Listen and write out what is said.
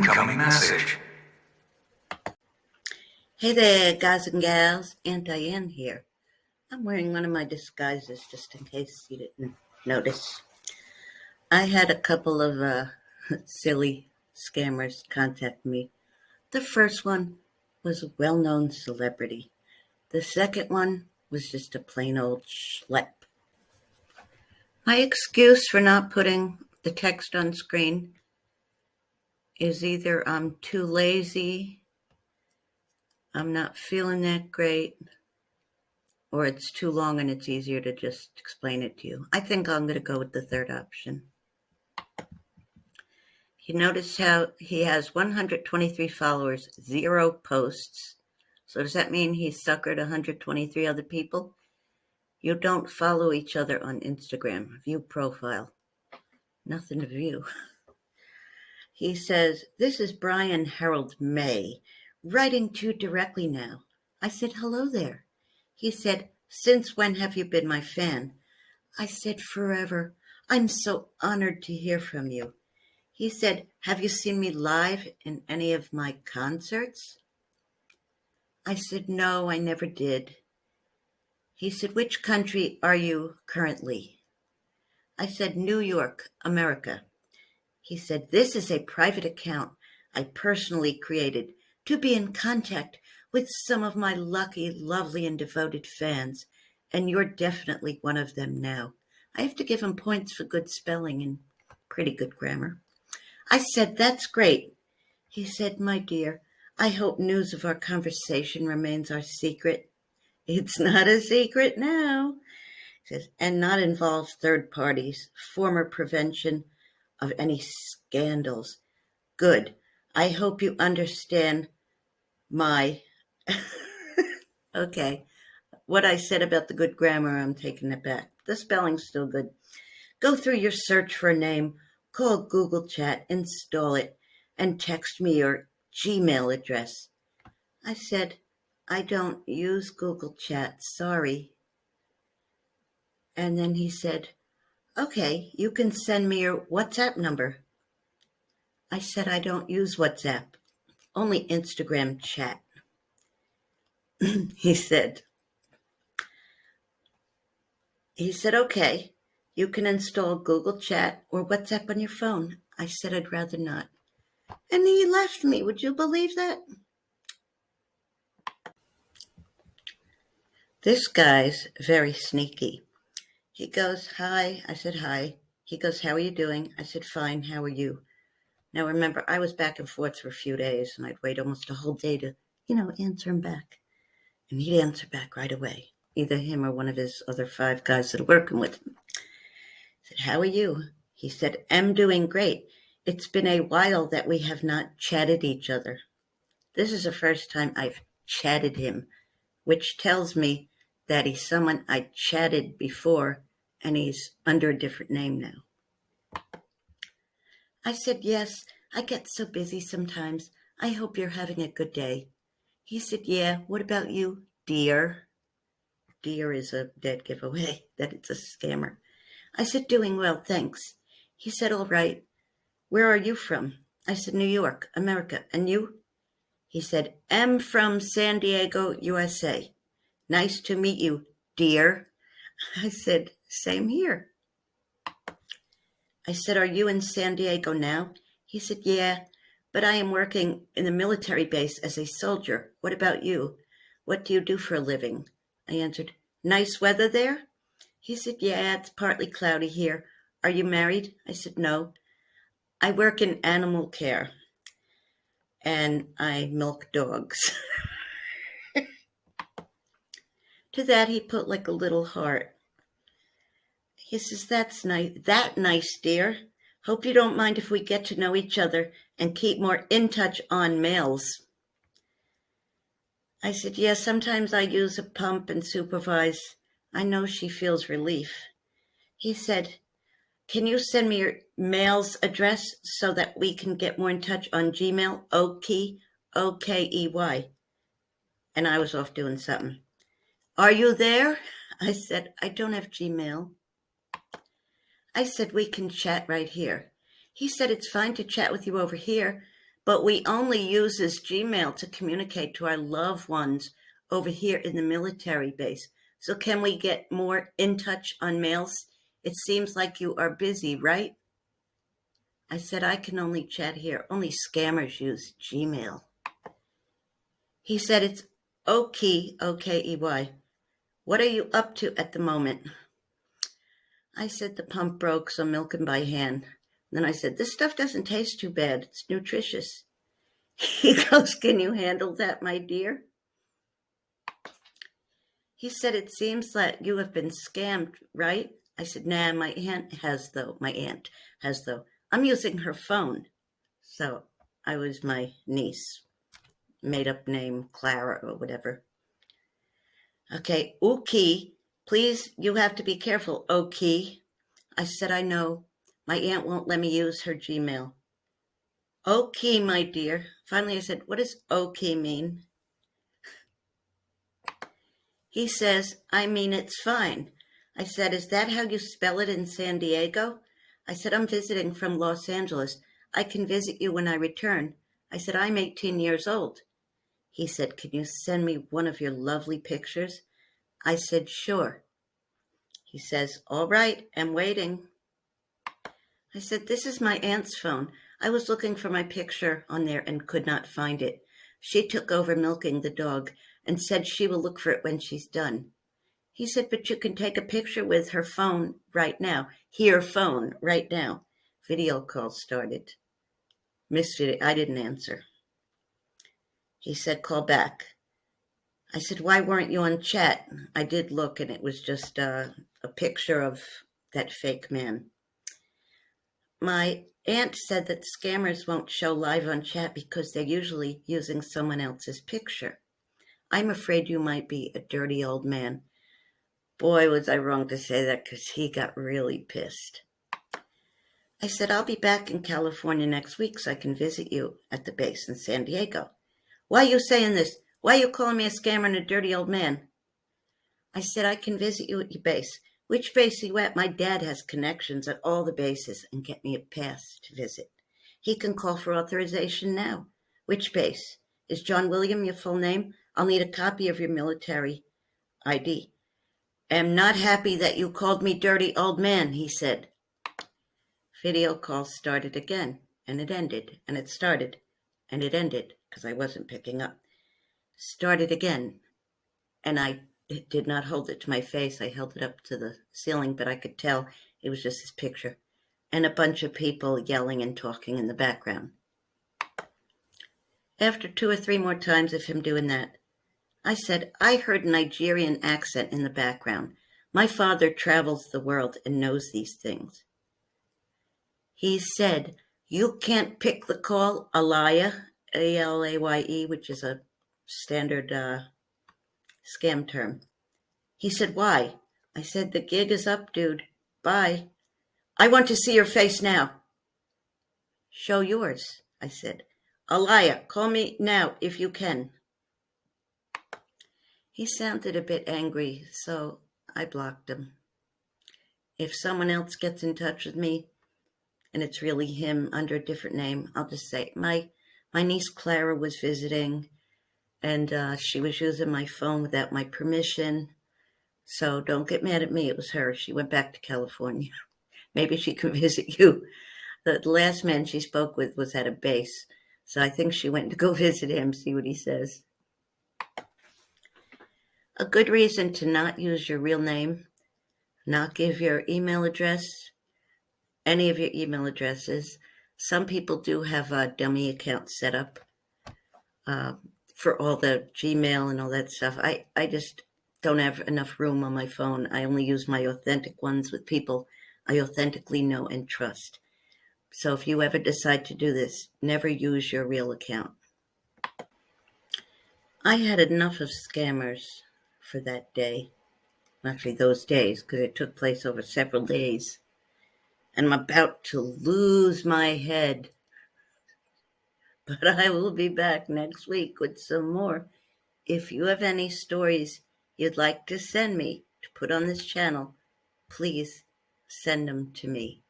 Incoming message. Hey there, guys and gals. Aunt Diane here. I'm wearing one of my disguises just in case you didn't notice. I had a couple of silly scammers contact me. The first one was a well-known celebrity. The second one was just a plain old schlep. My excuse for not putting the text on screen is either I'm too lazy, I'm not feeling that great, or it's too long and it's easier to just explain it to you. I think I'm going to go with the third option. You notice how he has 123 followers, 0 posts. So does that mean he suckered 123 other people? You don't follow each other on Instagram. View profile. Nothing to view. He says, "This is Brian Harold May, writing to you directly now." I said, "Hello there." He said, "Since when have you been my fan?" I said, "Forever. I'm so honored to hear from you." He said, "Have you seen me live in any of my concerts?" I said, "No, I never did." He said, "Which country are you currently?" I said, "New York, America." He said, "This is a private account I personally created to be in contact with some of my lucky, lovely, and devoted fans, and you're definitely one of them now." I have to give him points for good spelling and pretty good grammar. I said, "That's great." He said, "My dear, I hope news of our conversation remains our secret." It's not a secret now. He says, "And not involve third parties, former prevention of any scandals." Good. I hope you understand my... Okay. What I said about the good grammar, I'm taking it back. The spelling's still good. Go through your search for a name, call Google Chat, install it, and text me your Gmail address. I said, "I don't use Google Chat, sorry." And then he said, "Okay, you can send me your WhatsApp number." I said, "I don't use WhatsApp, only Instagram chat." He said, "Okay, you can install Google Chat or WhatsApp on your phone." I said, "I'd rather not." And he left me. Would you believe that? This guy's very sneaky. He goes, "Hi." I said, "Hi." He goes, "How are you doing?" I said, "Fine. How are you?" Now, remember, I was back and forth for a few days, and I'd wait almost a whole day to, answer him back. And he'd answer back right away, either him or one of his other 5 guys that are working with him. I said, "How are you?" He said, "I'm doing great. It's been a while that we have not chatted each other." This is the first time I've chatted him, which tells me that he's someone I chatted before, and he's under a different name now. I said, "Yes, I get so busy sometimes. I hope you're having a good day." He said, "Yeah, what about you, dear?" Dear is a dead giveaway that it's a scammer. I said, "Doing well, thanks." He said, "All right. Where are you from?" I said, "New York, America. And you?" He said, "I'm from San Diego, USA. Nice to meet you, dear." I said, "Same here." I said, "Are you in San Diego now?" He said, "Yeah, but I am working in a military base as a soldier. What about you? What do you do for a living?" I answered, "Nice weather there?" He said, "Yeah, it's partly cloudy here. Are you married?" I said, "No. I work in animal care, and I milk dogs." To that, he put like a little heart. He says, "That's nice. That nice, dear. Hope you don't mind if we get to know each other and keep more in touch on mails." I said, "Yeah, sometimes I use a pump and supervise. I know she feels relief." He said, "Can you send me your mail's address so that we can get more in touch on Gmail? OKEY. And I was off doing something. "Are you there?" I said, "I don't have Gmail." I said, "We can chat right here." He said, "It's fine to chat with you over here, but we only use this Gmail to communicate to our loved ones over here in the military base. So can we get more in touch on mails? It seems like you are busy, right? I said, I can only chat here. Only scammers use Gmail. He said, it's okay, O-K-E-Y. What are you up to at the moment? I said, the pump broke, so I'm milking by hand. Then I said, this stuff doesn't taste too bad. It's nutritious. He goes, can you handle that, my dear? He said, it seems like you have been scammed, right? I said, nah, my aunt has though. I'm using her phone. So I was my niece, made up name, Clara or whatever. Okay, Uki, please, you have to be careful, Oki. I said, I know. My aunt won't let me use her Gmail. Okay, my dear. Finally, I said, what does okay mean? He says, I mean, it's fine. I said, is that how you spell it in San Diego? I said, I'm visiting from Los Angeles. I can visit you when I return. I said, I'm 18 years old. He said, can you send me one of your lovely pictures? I said, sure. He says, all right, I'm waiting. I said, this is my aunt's phone. I was looking for my picture on there and could not find it. She took over milking the dog and said she will look for it when she's done. He said, but you can take a picture with her phone right now. Her phone right now. Video call started. Missed it. I didn't answer. He said, call back. I said, why weren't you on chat? I did look, and it was just a picture of that fake man. My aunt said that scammers won't show live on chat because they're usually using someone else's picture. I'm afraid you might be a dirty old man. Boy, was I wrong to say that, because he got really pissed. I said, I'll be back in California next week so I can visit you at the base in San Diego. Why are you saying this? Why are you calling me a scammer and a dirty old man? I said, I can visit you at your base. Which base are you at? My dad has connections at all the bases and get me a pass to visit. He can call for authorization now. Which base? Is John William your full name? I'll need a copy of your military ID. Am not happy that you called me dirty old man, he said. Video call started again, and it ended, and it started, and it ended, because I wasn't picking up. Started again, and I did not hold it to my face. I held it up to the ceiling, but I could tell it was just his picture, and a bunch of people yelling and talking in the background. After 2 or 3 more times of him doing that, I said, I heard a Nigerian accent in the background. My father travels the world and knows these things. He said, you can't pick the call, Alaya, A-L-A-Y-E, which is a standard scam term. He said, why? I said, the gig is up, dude. Bye. I want to see your face now. Show yours, I said. Alaya, call me now if you can. He sounded a bit angry, so I blocked him. If someone else gets in touch with me, and it's really him under a different name, I'll just say, my niece Clara was visiting, and she was using my phone without my permission. So don't get mad at me. It was her. She went back to California. Maybe she can visit you. The last man she spoke with was at a base. So I think she went to go visit him, see what he says. A good reason to not use your real name, not give your email address, any of your email addresses. Some people do have a dummy account set up for all the Gmail and all that stuff. I just don't have enough room on my phone. I only use my authentic ones with people I authentically know and trust. So if you ever decide to do this, never use your real account. I had enough of scammers for that day. Actually, those days, because it took place over several days. And I'm about to lose my head. But I will be back next week with some more. If you have any stories you'd like to send me to put on this channel, please send them to me.